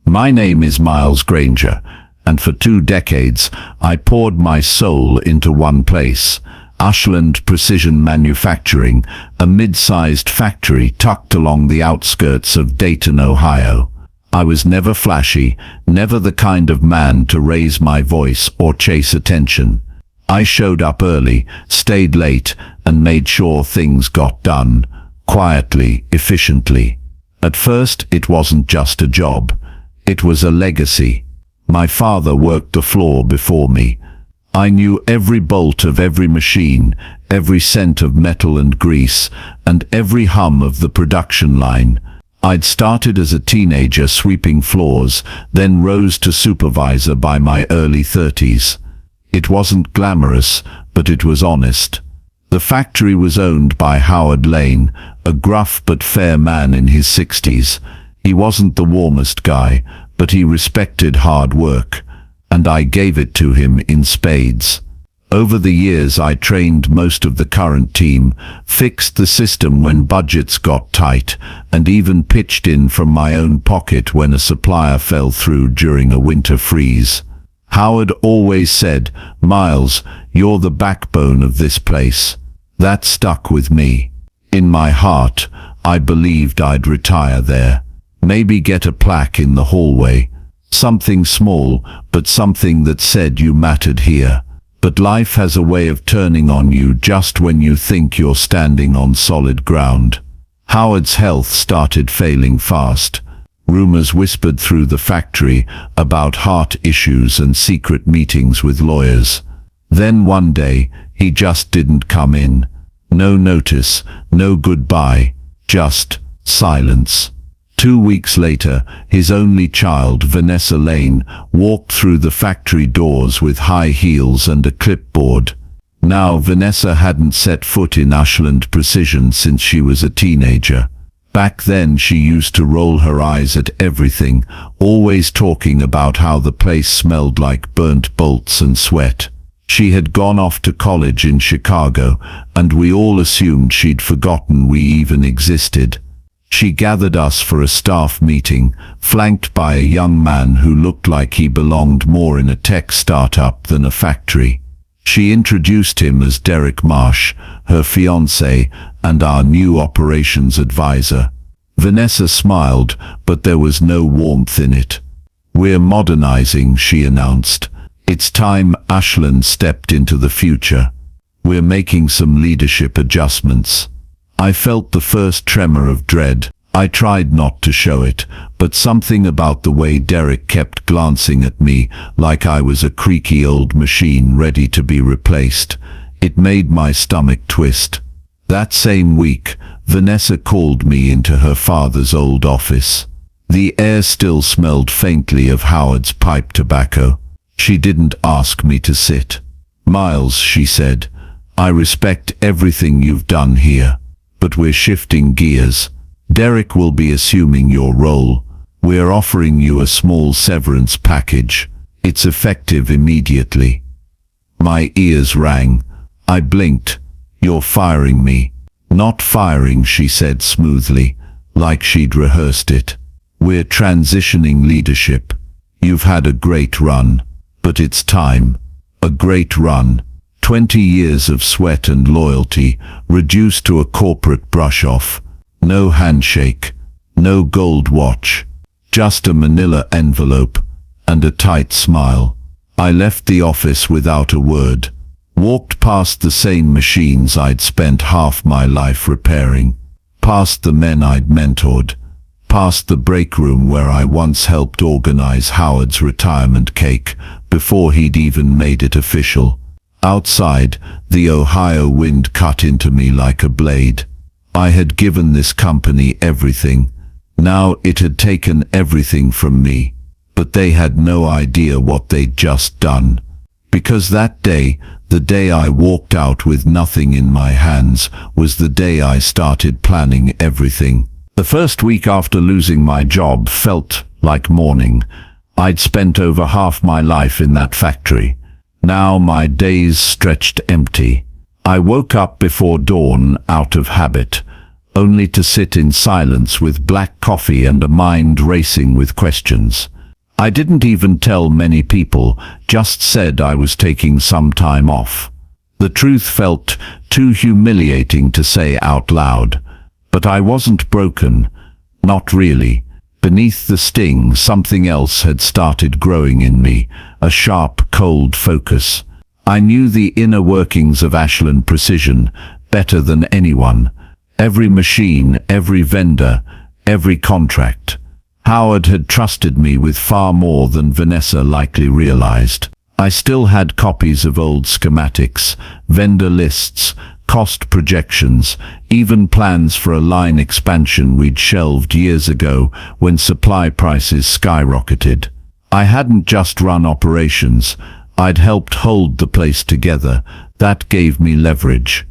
My name is Miles Granger, and for 2 decades I poured my soul into one place, Ashland Precision Manufacturing, a mid-sized factory tucked along the outskirts of Dayton, Ohio. I was never flashy, never the kind of man to raise my voice or chase attention. I showed up early, stayed late, and made sure things got done, quietly, efficiently. At first, it wasn't just a job. It was a legacy. My father worked the floor before me. I knew every bolt of every machine, every scent of metal and grease, and every hum of the production line. I'd started as a teenager sweeping floors, then rose to supervisor by my early 30s. It wasn't glamorous, but it was honest. The factory was owned by Howard Lane, a gruff but fair man in his 60s. He wasn't the warmest guy, but he respected hard work, and I gave it to him in spades. Over the years I trained most of the current team, fixed the system when budgets got tight, and even pitched in from my own pocket when a supplier fell through during a winter freeze. Howard always said, "Miles, you're the backbone of this place." That stuck with me. In my heart, I believed I'd retire there. Maybe get a plaque in the hallway. Something small, but something that said you mattered here. But life has a way of turning on you just when you think you're standing on solid ground. Howard's health started failing fast. Rumors whispered through the factory about heart issues and secret meetings with lawyers. Then one day, he just didn't come in. No notice, no goodbye, just silence. 2 weeks later, his only child, Vanessa Lane, walked through the factory doors with high heels and a clipboard. Now, Vanessa hadn't set foot in Ashland Precision since she was a teenager. Back then, she used to roll her eyes at everything, always talking about how the place smelled like burnt bolts and sweat. She had gone off to college in Chicago, and we all assumed she'd forgotten we even existed. She gathered us for a staff meeting, flanked by a young man who looked like he belonged more in a tech startup than a factory. She introduced him as Derek Marsh, her fiancé, and our new operations advisor. Vanessa smiled, but there was no warmth in it. "We're modernizing," she announced. "It's time Ashland stepped into the future. We're making some leadership adjustments." I felt the first tremor of dread. I tried not to show it, but something about the way Derek kept glancing at me like I was a creaky old machine ready to be replaced. It made my stomach twist. That same week, Vanessa called me into her father's old office. The air still smelled faintly of Howard's pipe tobacco. She didn't ask me to sit. "Miles," she said, "I respect everything you've done here. But we're shifting gears. Derek will be assuming your role. We're offering you a small severance package. It's effective immediately." My ears rang. I blinked. "You're firing me." "Not firing," she said smoothly, like she'd rehearsed it. "We're transitioning leadership. You've had a great run, but it's time. A great run. 20 years of sweat and loyalty reduced to a corporate brush-off. No handshake, no gold watch, just a manila envelope and a tight smile. I left the office without a word, walked past the same machines I'd spent half my life repairing, past the men I'd mentored, past the break room where I once helped organize Howard's retirement cake before he'd even made it official. Outside, the Ohio wind cut into me like a blade. I had given this company everything. Now it had taken everything from me. But they had no idea what they'd just done. Because that day, the day I walked out with nothing in my hands, was the day I started planning everything. The first week after losing my job felt like morning. I'd spent over half my life in that factory. Now my days stretched empty. I woke up before dawn out of habit, only to sit in silence with black coffee and a mind racing with questions. I didn't even tell many people, just said I was taking some time off. The truth felt too humiliating to say out loud. But I wasn't broken. Not really. Beneath the sting, something else had started growing in me, a sharp, cold focus. I knew the inner workings of Ashland Precision better than anyone. Every machine, every vendor, every contract. Howard had trusted me with far more than Vanessa likely realized. I still had copies of old schematics, vendor lists, cost projections, even plans for a line expansion we'd shelved years ago when supply prices skyrocketed. I hadn't just run operations, I'd helped hold the place together. That gave me leverage.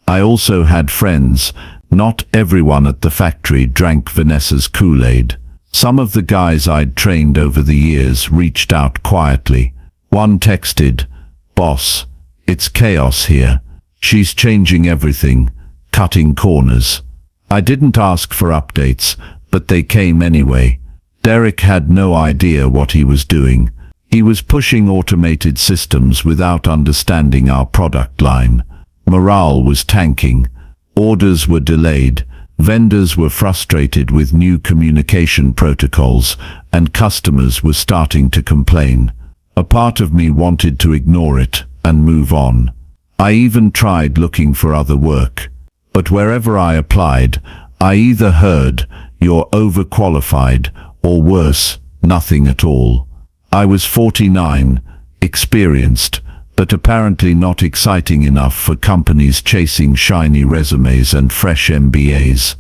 I also had friends. Not everyone at the factory drank Vanessa's Kool-Aid. Some of the guys I'd trained over the years reached out quietly. One texted, "Boss, it's chaos here. She's changing everything, cutting corners." I didn't ask for updates, but they came anyway. Derek had no idea what he was doing. He was pushing automated systems without understanding our product line. Morale was tanking. Orders were delayed. Vendors were frustrated with new communication protocols, and customers were starting to complain. A part of me wanted to ignore it and move on. I even tried looking for other work. But wherever I applied, I either heard, "You're overqualified," or worse, nothing at all. I was 49, experienced, but apparently not exciting enough for companies chasing shiny resumes and fresh MBAs.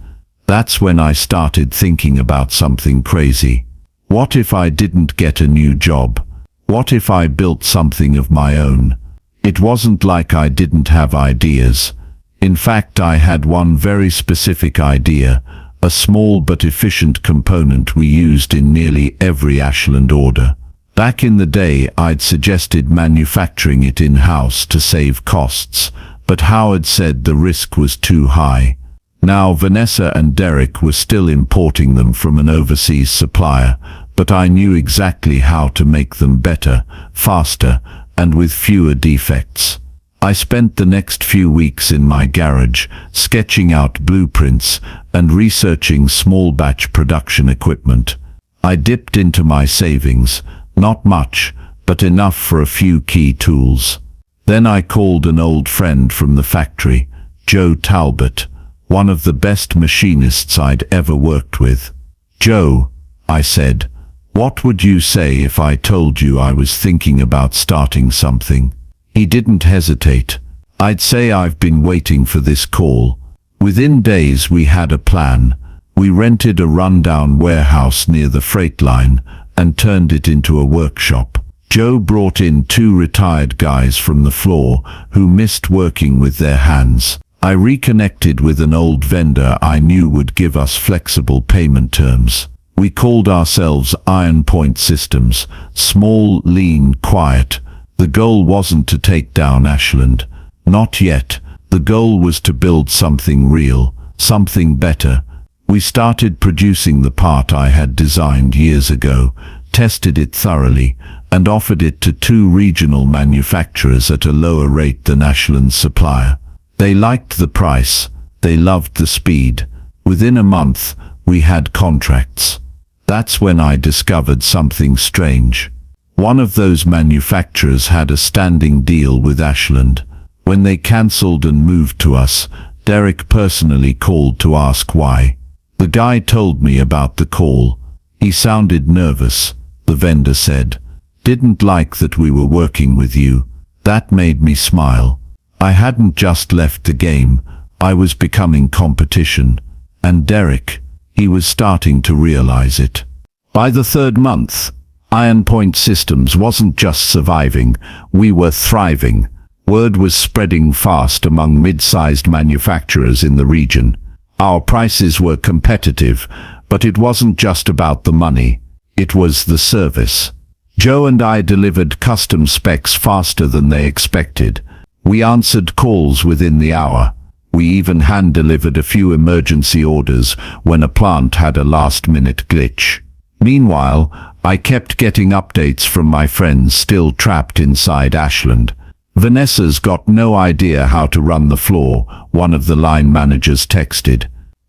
That's when I started thinking about something crazy. What if I didn't get a new job? What if I built something of my own? It wasn't like I didn't have ideas. In fact, I had one very specific idea, a small but efficient component we used in nearly every Ashland order. Back in the day, I'd suggested manufacturing it in-house to save costs, but Howard said the risk was too high. Now Vanessa and Derek were still importing them from an overseas supplier, but I knew exactly how to make them better, faster, and with fewer defects. I spent the next few weeks in my garage, sketching out blueprints and researching small batch production equipment. I dipped into my savings. Not much, but enough for a few key tools. Then I called an old friend from the factory, Joe Talbot, one of the best machinists I'd ever worked with. "Joe," I said, "what would you say if I told you I was thinking about starting something?" He didn't hesitate. "I'd say I've been waiting for this call." Within days we had a plan. We rented a rundown warehouse near the freight line and turned it into a workshop. Joe brought in 2 retired guys from the floor who missed working with their hands. I reconnected with an old vendor I knew would give us flexible payment terms. We called ourselves Iron Point Systems, small, lean, quiet. The goal wasn't to take down Ashland. Not yet. The goal was to build something real, something better. We started producing the part I had designed years ago, tested it thoroughly, and offered it to 2 regional manufacturers at a lower rate than Ashland's supplier. They liked the price, they loved the speed. Within a month, we had contracts. That's when I discovered something strange. One of those manufacturers had a standing deal with Ashland. When they cancelled and moved to us, Derek personally called to ask why. The guy told me about the call. He sounded nervous, the vendor said. "Didn't like that we were working with you." That made me smile. I hadn't just left the game, I was becoming competition. And Derek, he was starting to realize it. By the 3rd month, Iron Point Systems wasn't just surviving, we were thriving. Word was spreading fast among mid-sized manufacturers in the region. Our prices were competitive, but it wasn't just about the money, it was the service. Joe and I delivered custom specs faster than they expected. We answered calls within the hour. We even hand-delivered a few emergency orders when a plant had a last-minute glitch. Meanwhile, I kept getting updates from my friends still trapped inside Ashland. Vanessa's got no idea how to run the floor, one of the line managers texted.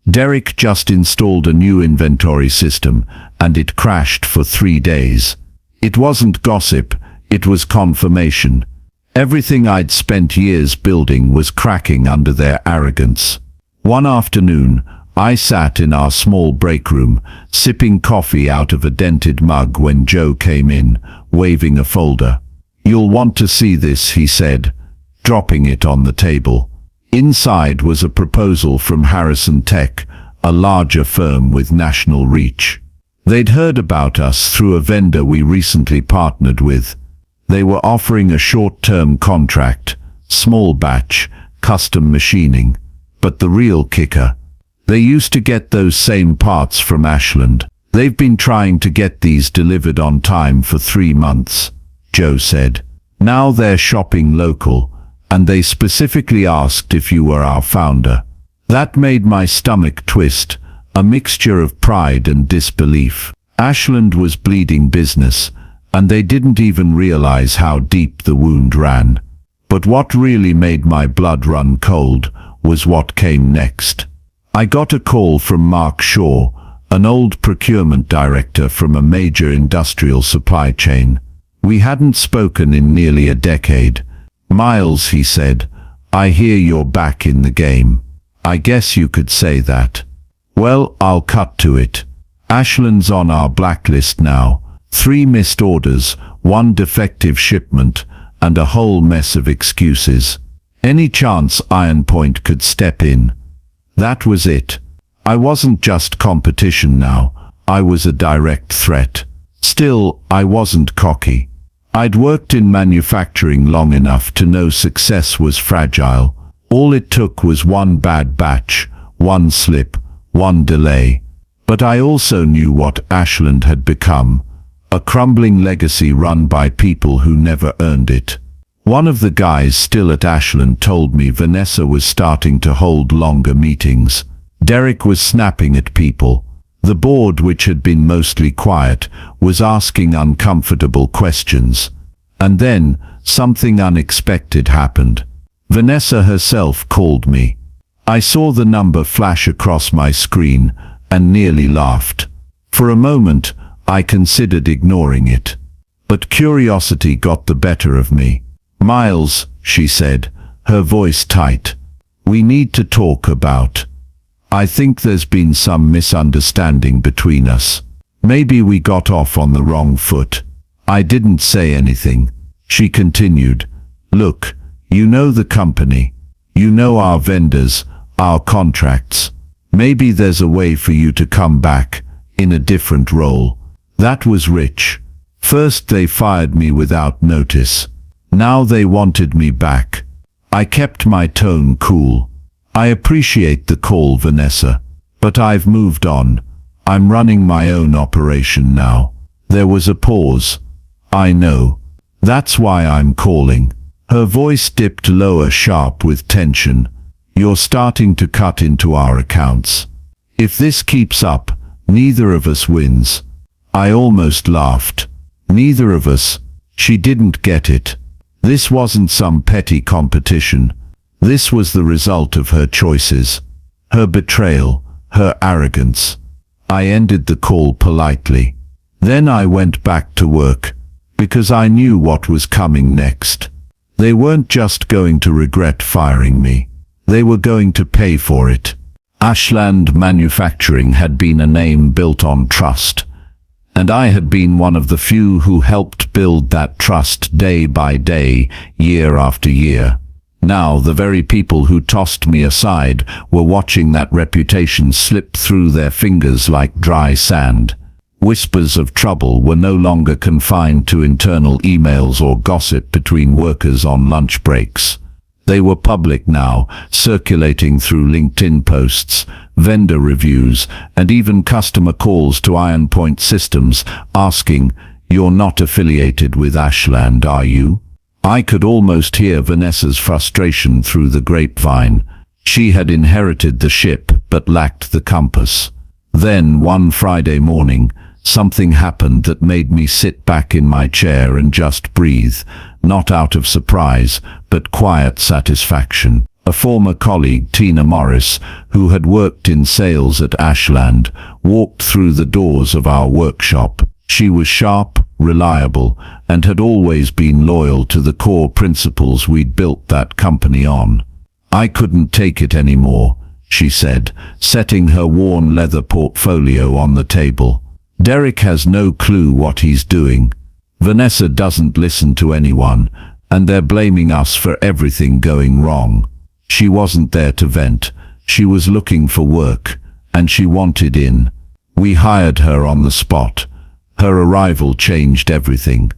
Derek just installed a new inventory system, and it crashed for 3 days. It wasn't gossip, it was confirmation. Everything I'd spent years building was cracking under their arrogance. One afternoon, I sat in our small break room, sipping coffee out of a dented mug when Joe came in, waving a folder. "You'll want to see this," he said, dropping it on the table. Inside was a proposal from Harrison Tech, a larger firm with national reach. They'd heard about us through a vendor we recently partnered with. They were offering a short-term contract, small batch, custom machining. But the real kicker, they used to get those same parts from Ashland. "They've been trying to get these delivered on time for 3 months, Joe said. "Now they're shopping local, and they specifically asked if you were our founder." That made my stomach twist, a mixture of pride and disbelief. Ashland was bleeding business, and they didn't even realize how deep the wound ran. But what really made my blood run cold was what came next. I got a call from Mark Shaw, an old procurement director from a major industrial supply chain. We hadn't spoken in nearly a decade. "Miles," he said, "I hear you're back in the game. I guess you could say that." Well, I'll cut to it. Ashland's on our blacklist now. 3 missed orders, 1 defective shipment, and a whole mess of excuses. Any chance Iron Point could step in? That was it. I wasn't just competition now, I was a direct threat. Still, I wasn't cocky. I'd worked in manufacturing long enough to know success was fragile. All it took was 1 bad batch, 1 slip, 1 delay. But I also knew what Ashland had become. A crumbling legacy run by people who never earned it. One of the guys still at Ashland told me Vanessa was starting to hold longer meetings. Derek was snapping at people. The board, which had been mostly quiet, was asking uncomfortable questions. And then, something unexpected happened. Vanessa herself called me. I saw the number flash across my screen and nearly laughed. For a moment, I considered ignoring it. But curiosity got the better of me. "Miles," she said, her voice tight, "we need to talk about. I think there's been some misunderstanding between us. Maybe we got off on the wrong foot." I didn't say anything. She continued, "Look, you know the company. You know our vendors, our contracts. Maybe there's a way for you to come back, in a different role." That was rich. First they fired me without notice. Now they wanted me back. I kept my tone cool. "I appreciate the call, Vanessa, but I've moved on. I'm running my own operation now." There was a pause. "I know. That's why I'm calling." Her voice dipped lower, sharp with tension. "You're starting to cut into our accounts. If this keeps up, neither of us wins." I almost laughed. Neither of us. She didn't get it. This wasn't some petty competition. This was the result of her choices. Her betrayal, her arrogance. I ended the call politely. Then I went back to work, because I knew what was coming next. They weren't just going to regret firing me. They were going to pay for it. Ashland Manufacturing had been a name built on trust, and I had been one of the few who helped build that trust day by day, year after year. Now the very people who tossed me aside were watching that reputation slip through their fingers like dry sand. Whispers of trouble were no longer confined to internal emails or gossip between workers on lunch breaks. They were public now, circulating through LinkedIn posts, vendor reviews, and even customer calls to Iron Point Systems asking, "You're not affiliated with Ashland, are you?" I could almost hear Vanessa's frustration through the grapevine. She had inherited the ship but lacked the compass. Then, one Friday morning, something happened that made me sit back in my chair and just breathe, not out of surprise, but quiet satisfaction. A former colleague, Tina Morris, who had worked in sales at Ashland, walked through the doors of our workshop. She was sharp, reliable, and had always been loyal to the core principles we'd built that company on. "I couldn't take it anymore," she said, setting her worn leather portfolio on the table. "Derek has no clue what he's doing. Vanessa doesn't listen to anyone, and they're blaming us for everything going wrong." She wasn't there to vent. She was looking for work, and she wanted in. We hired her on the spot. Her arrival changed everything.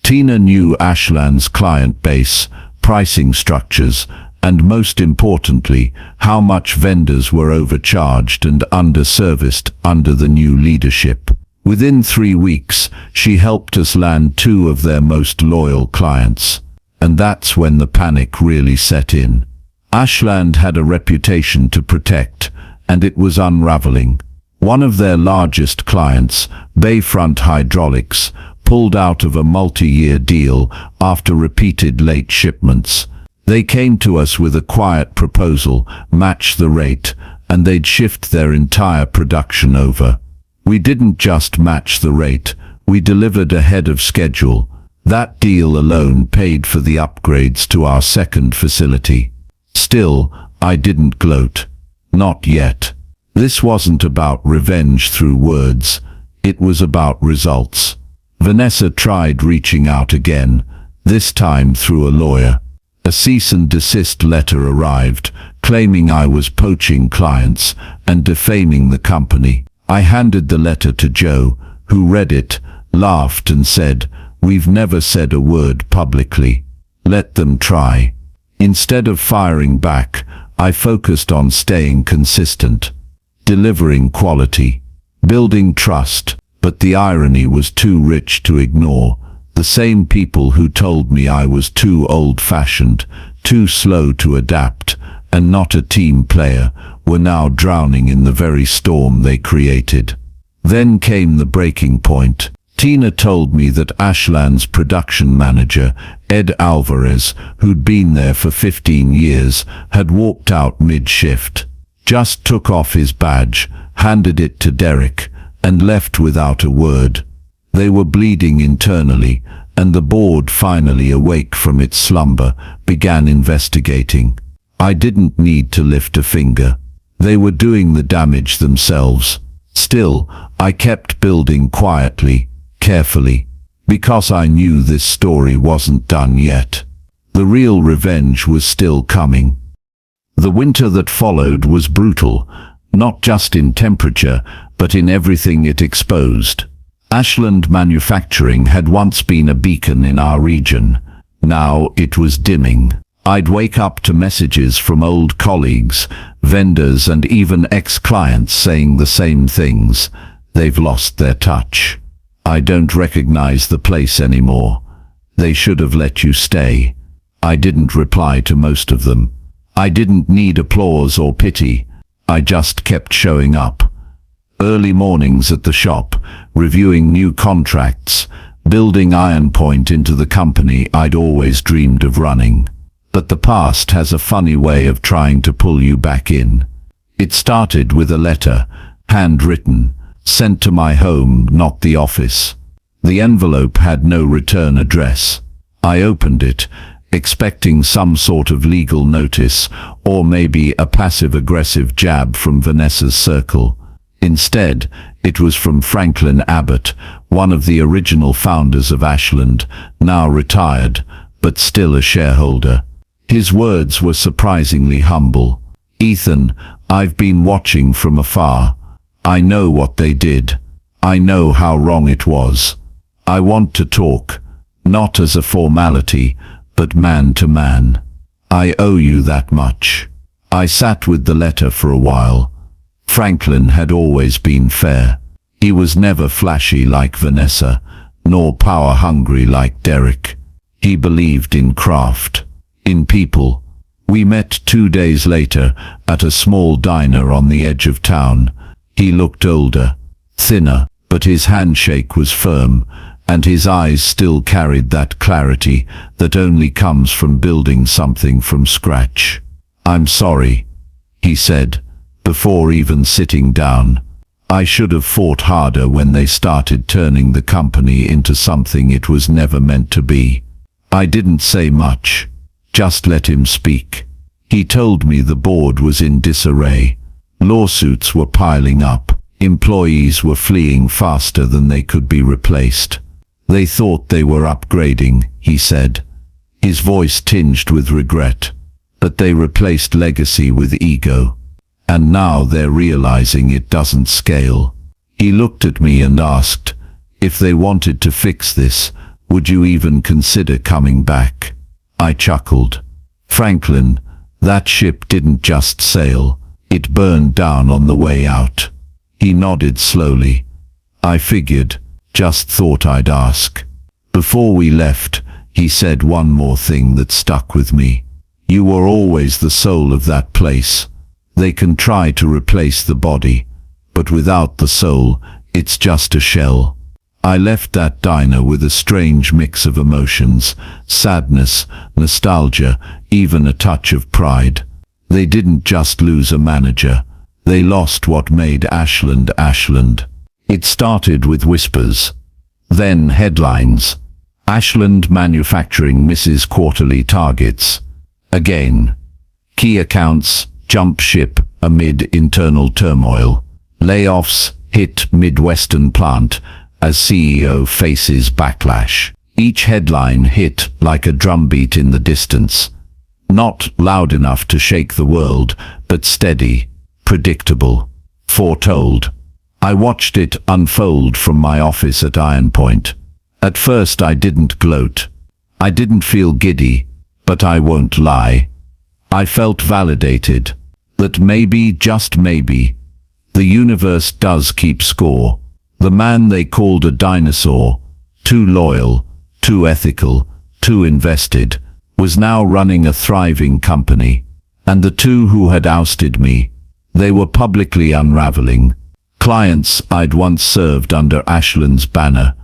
Tina knew Ashland's client base, pricing structures, and most importantly, how much vendors were overcharged and underserviced under the new leadership. Within 3 weeks, she helped us land 2 of their most loyal clients. And that's when the panic really set in. Ashland had a reputation to protect, and it was unraveling. One of their largest clients, Bayfront Hydraulics, pulled out of a multi-year deal after repeated late shipments. They came to us with a quiet proposal, match the rate, and they'd shift their entire production over. We didn't just match the rate, we delivered ahead of schedule. That deal alone paid for the upgrades to our second facility. Still, I didn't gloat. Not yet. This wasn't about revenge through words. It was about results. Vanessa tried reaching out again, this time through a lawyer. A cease and desist letter arrived, claiming I was poaching clients and defaming the company. I handed the letter to Joe, who read it, laughed and said, "We've never said a word publicly. Let them try." Instead of firing back, I focused on staying consistent, delivering quality, building trust, but the irony was too rich to ignore. The same people who told me I was too old-fashioned, too slow to adapt, and not a team player, were now drowning in the very storm they created. Then came the breaking point. Tina told me that Ashland's production manager, Ed Alvarez, who'd been there for 15 years, had walked out mid-shift, just took off his badge, handed it to Derek, and left without a word. They were bleeding internally, and the board, finally awake from its slumber, began investigating. I didn't need to lift a finger. They were doing the damage themselves. Still, I kept building quietly, carefully, because I knew this story wasn't done yet. The real revenge was still coming. The winter that followed was brutal, not just in temperature, but in everything it exposed. Ashland Manufacturing had once been a beacon in our region. Now it was dimming. I'd wake up to messages from old colleagues, vendors, and even ex-clients saying the same things. They've lost their touch. I don't recognize the place anymore. They should have let you stay. I didn't reply to most of them. I didn't need applause or pity. I just kept showing up. Early mornings at the shop, reviewing new contracts, building Iron Point into the company I'd always dreamed of running. But the past has a funny way of trying to pull you back in. It started with a letter, handwritten, sent to my home, not the office. The envelope had no return address. I opened it, expecting some sort of legal notice, or maybe a passive-aggressive jab from Vanessa's circle. Instead, it was from Franklin Abbott, one of the original founders of Ashland, now retired, but still a shareholder. His words were surprisingly humble. "Ethan, I've been watching from afar. I know what they did. I know how wrong it was. I want to talk, not as a formality, but man to man. I owe you that much." I sat with the letter for a while. Franklin had always been fair. He was never flashy like Vanessa, nor power-hungry like Derek. He believed in craft, in people. We met 2 days later at a small diner on the edge of town. He looked older, thinner, but his handshake was firm, and his eyes still carried that clarity that only comes from building something from scratch. "I'm sorry," he said, before even sitting down. "I should have fought harder when they started turning the company into something it was never meant to be." I didn't say much, just let him speak. He told me the board was in disarray. Lawsuits were piling up. Employees were fleeing faster than they could be replaced. They thought they were upgrading, he said, his voice tinged with regret. But they replaced legacy with ego. And now they're realizing it doesn't scale. He looked at me and asked, "If they wanted to fix this, would you even consider coming back?" I chuckled. "Franklin, that ship didn't just sail, it burned down on the way out." He nodded slowly. "I figured, just thought I'd ask." Before we left, he said one more thing that stuck with me. "You were always the soul of that place. They can try to replace the body, but without the soul, it's just a shell." I left that diner with a strange mix of emotions, sadness, nostalgia, even a touch of pride. They didn't just lose a manager, they lost what made Ashland Ashland. It started with whispers, then headlines. Ashland Manufacturing misses quarterly targets. Again. Key accounts jump ship amid internal turmoil. Layoffs hit Midwestern plant as CEO faces backlash. Each headline hit like a drumbeat in the distance. Not loud enough to shake the world, but steady, predictable, foretold. I watched it unfold from my office at Iron Point. At first I didn't gloat. I didn't feel giddy, but I won't lie. I felt validated. That maybe, just maybe, the universe does keep score. The man they called a dinosaur, too loyal, too ethical, too invested, was now running a thriving company. And the two who had ousted me, they were publicly unraveling. Clients I'd once served under Ashland's banner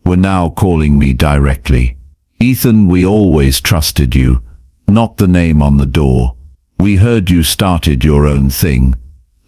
were now calling me directly. "Ethan, we always trusted you, not the name on the door. We heard you started your own thing.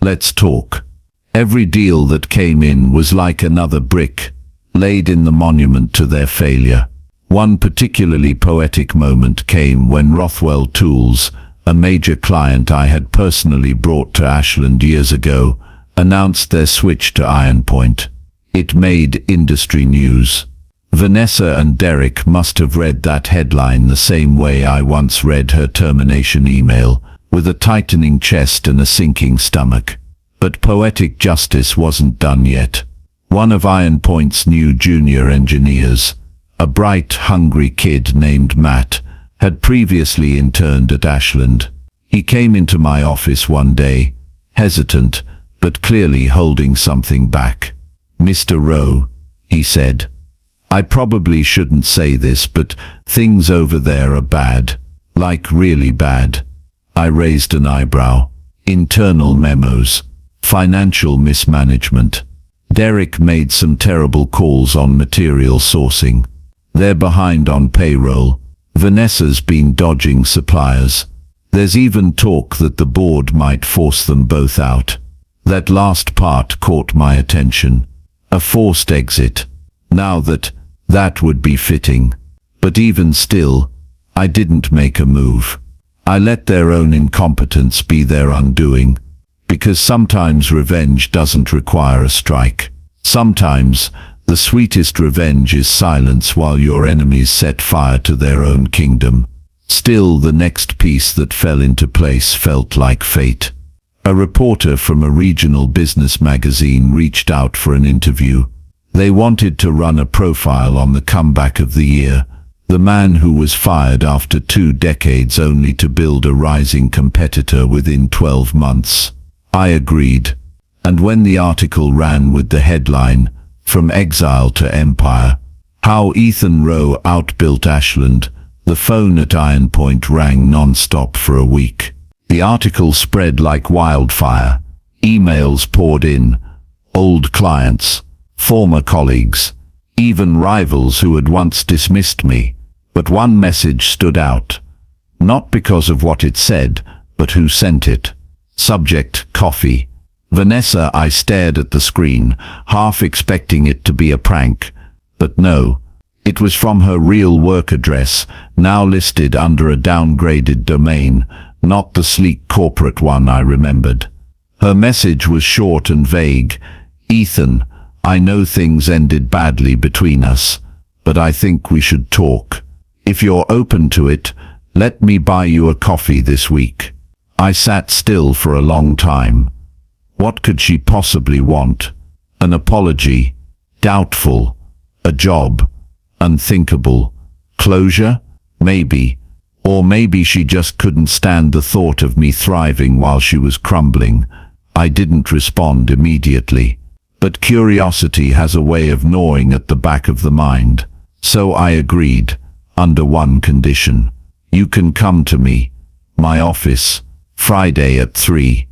Let's talk." Every deal that came in was like another brick, laid in the monument to their failure. One particularly poetic moment came when Rothwell Tools, a major client I had personally brought to Ashland years ago, announced their switch to Iron Point. It made industry news. Vanessa and Derek must have read that headline the same way I once read her termination email, with a tightening chest and a sinking stomach. But poetic justice wasn't done yet. One of Iron Point's new junior engineers, a bright, hungry kid named Matt, had previously interned at Ashland. He came into my office one day, hesitant, but clearly holding something back. "Mr. Rowe," he said, "I probably shouldn't say this, but things over there are bad, like really bad." I raised an eyebrow. "Internal memos. Financial mismanagement. Derek made some terrible calls on material sourcing. They're behind on payroll. Vanessa's been dodging suppliers. There's even talk that the board might force them both out." That last part caught my attention. A forced exit. Now that would be fitting. But even still, I didn't make a move. I let their own incompetence be their undoing. Because sometimes revenge doesn't require a strike. Sometimes the sweetest revenge is silence while your enemies set fire to their own kingdom. Still, the next piece that fell into place felt like fate. A reporter from a regional business magazine reached out for an interview. They wanted to run a profile on the comeback of the year, the man who was fired after 2 decades only to build a rising competitor within 12 months. I agreed, and when the article ran with the headline, "From Exile to Empire, How Ethan Rowe Outbuilt Ashland," the phone at Iron Point rang non-stop for a week. The article spread like wildfire. Emails poured in. Old clients, former colleagues, even rivals who had once dismissed me. But one message stood out. Not because of what it said, but who sent it. Subject: coffee. Vanessa. I stared at the screen, half expecting it to be a prank. But no. It was from her real work address, now listed under a downgraded domain, not the sleek corporate one I remembered. Her message was short and vague. Ethan, I know things ended badly between us, but I think we should talk. If you're open to it, let me buy you a coffee this week. I sat still for a long time. What could she possibly want? An apology? Doubtful. A job? Unthinkable. Closure? Maybe. Or maybe she just couldn't stand the thought of me thriving while she was crumbling. I didn't respond immediately. But curiosity has a way of gnawing at the back of the mind. So I agreed, under one condition. You can come to me, my office, Friday at 3.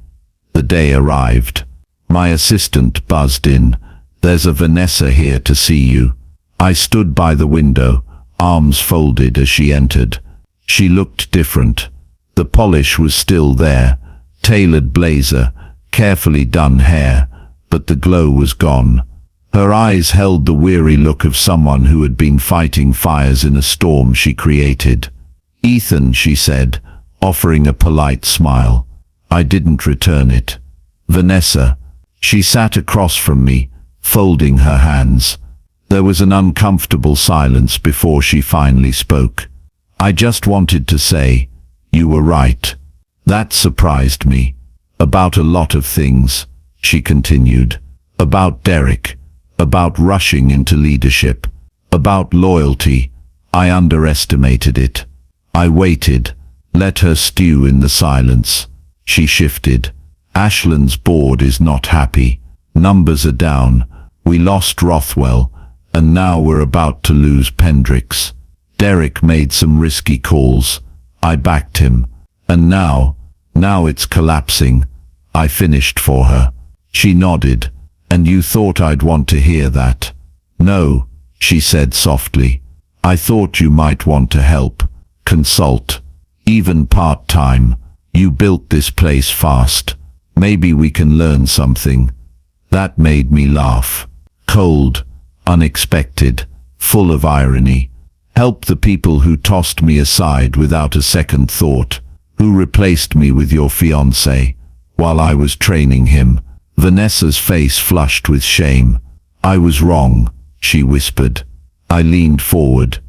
The day arrived. My assistant buzzed in. There's a Vanessa here to see you. I stood by the window, arms folded as she entered. She looked different. The polish was still there, tailored blazer, carefully done hair, but the glow was gone. Her eyes held the weary look of someone who had been fighting fires in a storm she created. Ethan, she said, offering a polite smile. I didn't return it. Vanessa. She sat across from me, folding her hands. There was an uncomfortable silence before she finally spoke. I just wanted to say, you were right. That surprised me. About a lot of things, she continued. About Derek. About rushing into leadership. About loyalty. I underestimated it. I waited, let her stew in the silence. She shifted. Ashland's board is not happy. Numbers are down. We lost Rothwell, and now we're about to lose Pendrix. Derek made some risky calls. I backed him. And now it's collapsing. I finished for her. She nodded. And you thought I'd want to hear that? No, she said softly. I thought you might want to help. Consult. Even part-time. You built this place fast. Maybe we can learn something. That made me laugh. Cold, unexpected, full of irony. Help the people who tossed me aside without a second thought, who replaced me with your fiancé, while I was training him. Vanessa's face flushed with shame. I was wrong, she whispered. I leaned forward.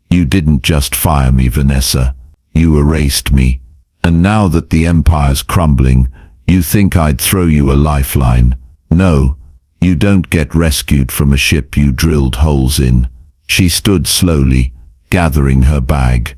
You didn't just fire me, Vanessa. You erased me. And now that the empire's crumbling, you think I'd throw you a lifeline. No, you don't get rescued from a ship you drilled holes in. She stood slowly, gathering her bag.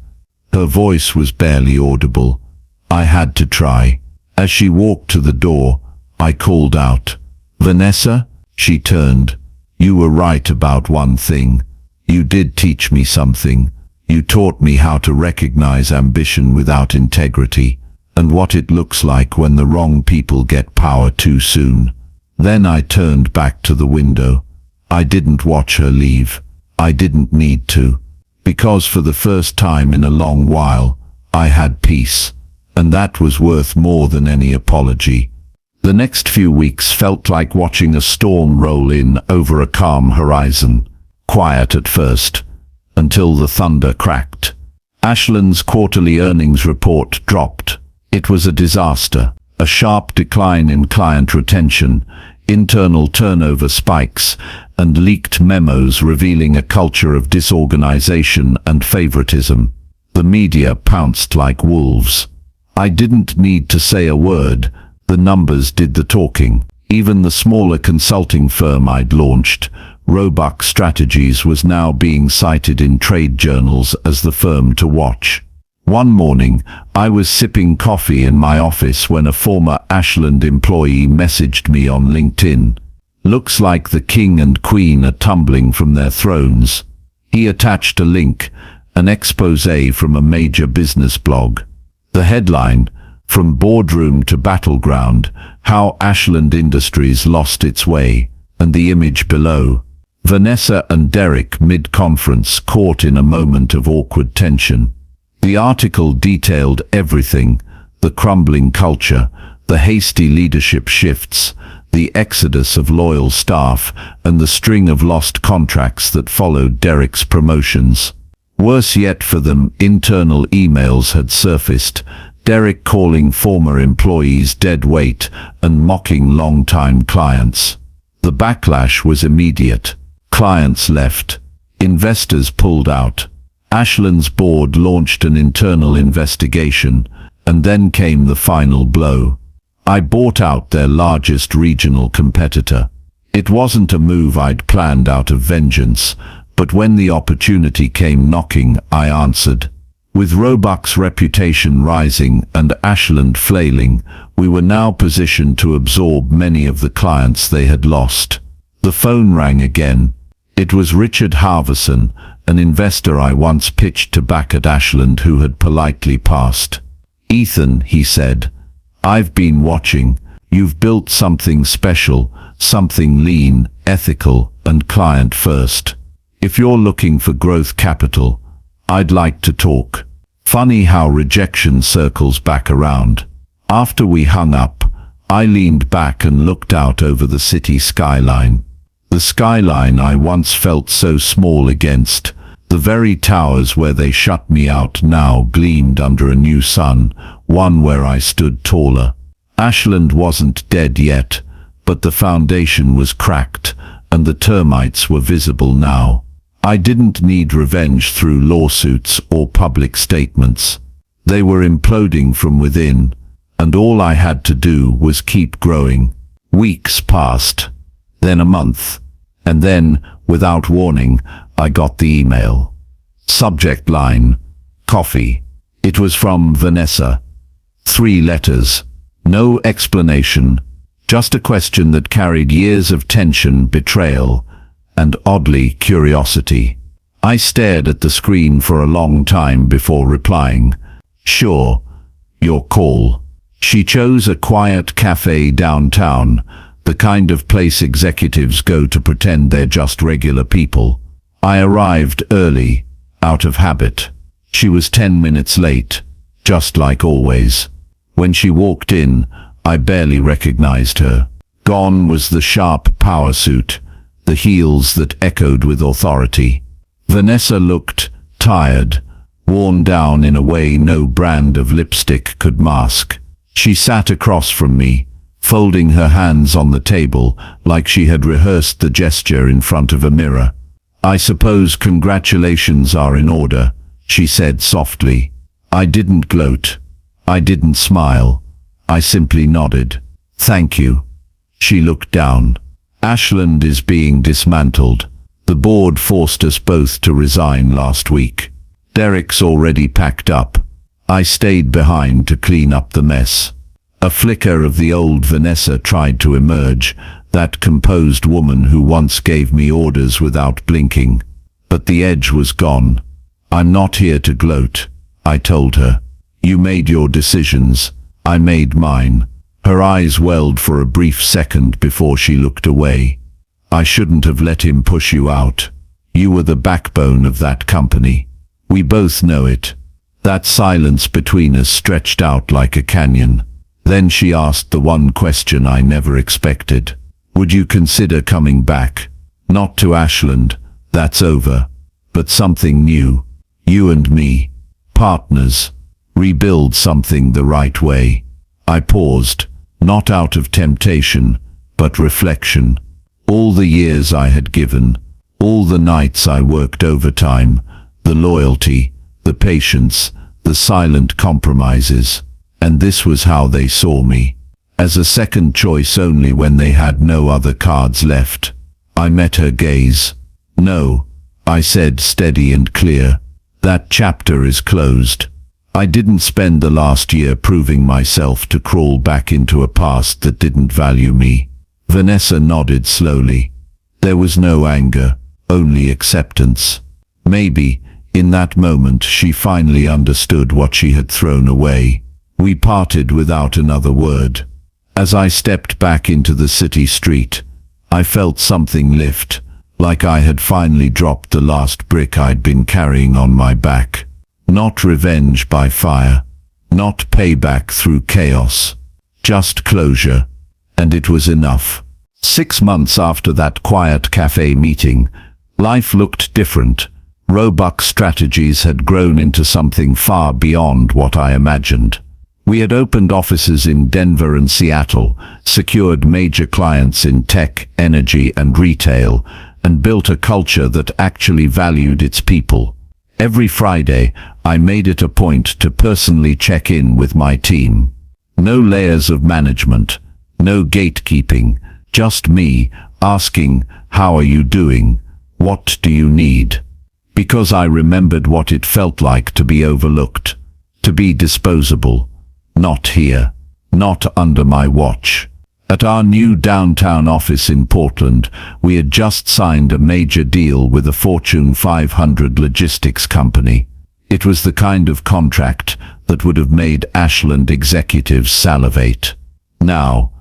Her voice was barely audible. I had to try. As she walked to the door, I called out, Vanessa? She turned. You were right about one thing. You did teach me something. You taught me how to recognize ambition without integrity, and what it looks like when the wrong people get power too soon. Then I turned back to the window. I didn't watch her leave. I didn't need to. Because for the first time in a long while, I had peace. And that was worth more than any apology. The next few weeks felt like watching a storm roll in over a calm horizon. Quiet at first, until the thunder cracked. Ashland's quarterly earnings report dropped. It was a disaster. A sharp decline in client retention, internal turnover spikes, and leaked memos revealing a culture of disorganization and favoritism. The media pounced like wolves. I didn't need to say a word. The numbers did the talking. Even the smaller consulting firm I'd launched, Roebuck Strategies, was now being cited in trade journals as the firm to watch. One morning, I was sipping coffee in my office when a former Ashland employee messaged me on LinkedIn. Looks like the king and queen are tumbling from their thrones. He attached a link, an expose from a major business blog. The headline, From Boardroom to Battleground, How Ashland Industries Lost Its Way. and the image below. Vanessa and Derek mid-conference, caught in a moment of awkward tension. The article detailed everything: the crumbling culture, the hasty leadership shifts, the exodus of loyal staff, and the string of lost contracts that followed Derek's promotions. Worse yet for them, internal emails had surfaced, Derek calling former employees dead weight and mocking long-time clients. The backlash was immediate. Clients left. Investors pulled out. Ashland's board launched an internal investigation, and then came the final blow. I bought out their largest regional competitor. It wasn't a move I'd planned out of vengeance, but when the opportunity came knocking, I answered. With Roebuck's reputation rising and Ashland flailing, we were now positioned to absorb many of the clients they had lost. The phone rang again. It was Richard Harverson, an investor I once pitched to back at Ashland, who had politely passed. "Ethan," he said, "I've been watching. You've built something special, something lean, ethical, and client first. If you're looking for growth capital, I'd like to talk." Funny how rejection circles back around. After we hung up, I leaned back and looked out over the city skyline. The skyline I once felt so small against, the very towers where they shut me out now gleamed under a new sun, one where I stood taller. Ashland wasn't dead yet, but the foundation was cracked, and the termites were visible now. I didn't need revenge through lawsuits or public statements. They were imploding from within, and all I had to do was keep growing. Weeks passed, then a month, and then, without warning, I got the email. Subject line: coffee. It was from Vanessa. 3 letters. No explanation, just a question that carried years of tension, betrayal, and oddly, curiosity. I stared at the screen for a long time before replying. "Sure, your call." She chose a quiet cafe downtown, the kind of place executives go to pretend they're just regular people. I arrived early, out of habit. She was 10 minutes late, just like always. When she walked in, I barely recognized her. Gone was the sharp power suit, the heels that echoed with authority. Vanessa looked tired, worn down in a way no brand of lipstick could mask. She sat across from me, folding her hands on the table like she had rehearsed the gesture in front of a mirror. "I suppose congratulations are in order," she said softly. I didn't gloat. I didn't smile. I simply nodded. "Thank you." She looked down. "Ashland is being dismantled. The board forced us both to resign last week. Derek's already packed up. I stayed behind to clean up the mess." A flicker of the old Vanessa tried to emerge, that composed woman who once gave me orders without blinking. But the edge was gone. "I'm not here to gloat," I told her. "You made your decisions. I made mine." Her eyes welled for a brief second before she looked away. "I shouldn't have let him push you out. You were the backbone of that company. We both know it." That silence between us stretched out like a canyon. Then she asked the one question I never expected. "Would you consider coming back? Not to Ashland, that's over, but something new. You and me, partners, rebuild something the right way." I paused, not out of temptation, but reflection. All the years I had given, all the nights I worked overtime, the loyalty, the patience, the silent compromises. And this was how they saw me. As a second choice only when they had no other cards left. I met her gaze. "No," I said, steady and clear. "That chapter is closed. I didn't spend the last year proving myself to crawl back into a past that didn't value me." Vanessa nodded slowly. There was no anger, only acceptance. Maybe, in that moment, she finally understood what she had thrown away. We parted without another word. As I stepped back into the city street, I felt something lift, like I had finally dropped the last brick I'd been carrying on my back. Not revenge by fire, not payback through chaos, just closure, and it was enough. 6 months after that quiet cafe meeting, life looked different. Roebuck Strategies had grown into something far beyond what I imagined. We had opened offices in Denver and Seattle, secured major clients in tech, energy, and retail, and built a culture that actually valued its people. Every Friday, I made it a point to personally check in with my team. No layers of management, no gatekeeping, just me asking, "How are you doing? What do you need?" Because I remembered what it felt like to be overlooked, to be disposable. Not here, not under my watch. At our new downtown office in Portland, we had just signed a major deal with a Fortune 500 logistics company. It was the kind of contract that would have made Ashland executives salivate. Now,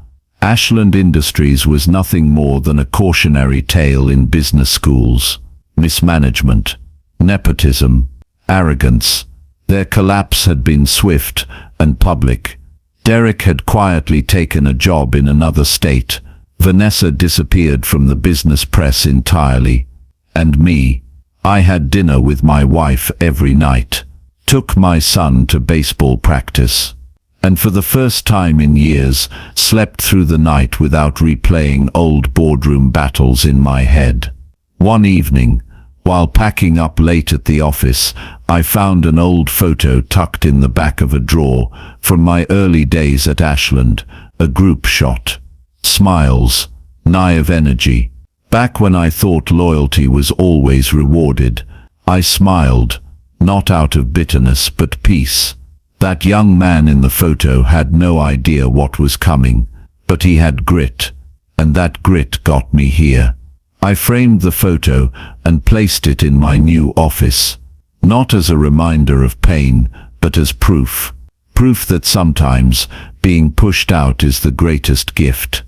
Ashland Industries was nothing more than a cautionary tale in business schools. Mismanagement, nepotism, arrogance. Their collapse had been swift and public. Derek had quietly taken a job in another state. Vanessa disappeared from the business press entirely. And me, I had dinner with my wife every night, took my son to baseball practice, and for the first time in years, slept through the night without replaying old boardroom battles in my head. One evening, while packing up late at the office, I found an old photo tucked in the back of a drawer from my early days at Ashland, a group shot. Smiles, naive energy. Back when I thought loyalty was always rewarded, I smiled, not out of bitterness but peace. That young man in the photo had no idea what was coming, but he had grit, and that grit got me here. I framed the photo and placed it in my new office, not as a reminder of pain, but as proof. Proof that sometimes being pushed out is the greatest gift,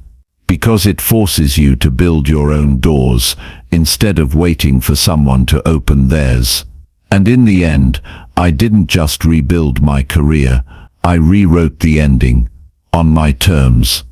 because it forces you to build your own doors instead of waiting for someone to open theirs. And in the end, I didn't just rebuild my career, I rewrote the ending, on my terms.